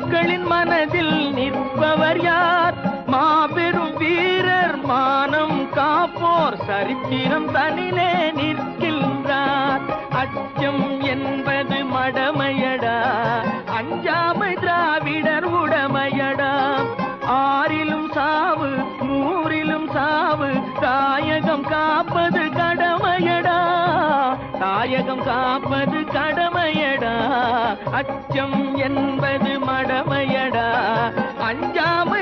மக்களின் மனதில் நிற்பவர் யார்? மாபெரும் வீரர், மானம் காப்போர், சரித்திரம் தனிலே நிற்கின்றார். அச்சம் என்பது மடமையடா, அஞ்சாமை திராவிடர் உடமையடா. ஆறிலும் சாவு, நூறிலும் சாவு, தாயகம் காப்பது கடமையடா, தாயகம் காப்பது கடமையடா. அச்சம் என்பது மடமையடா, அஞ்சாமை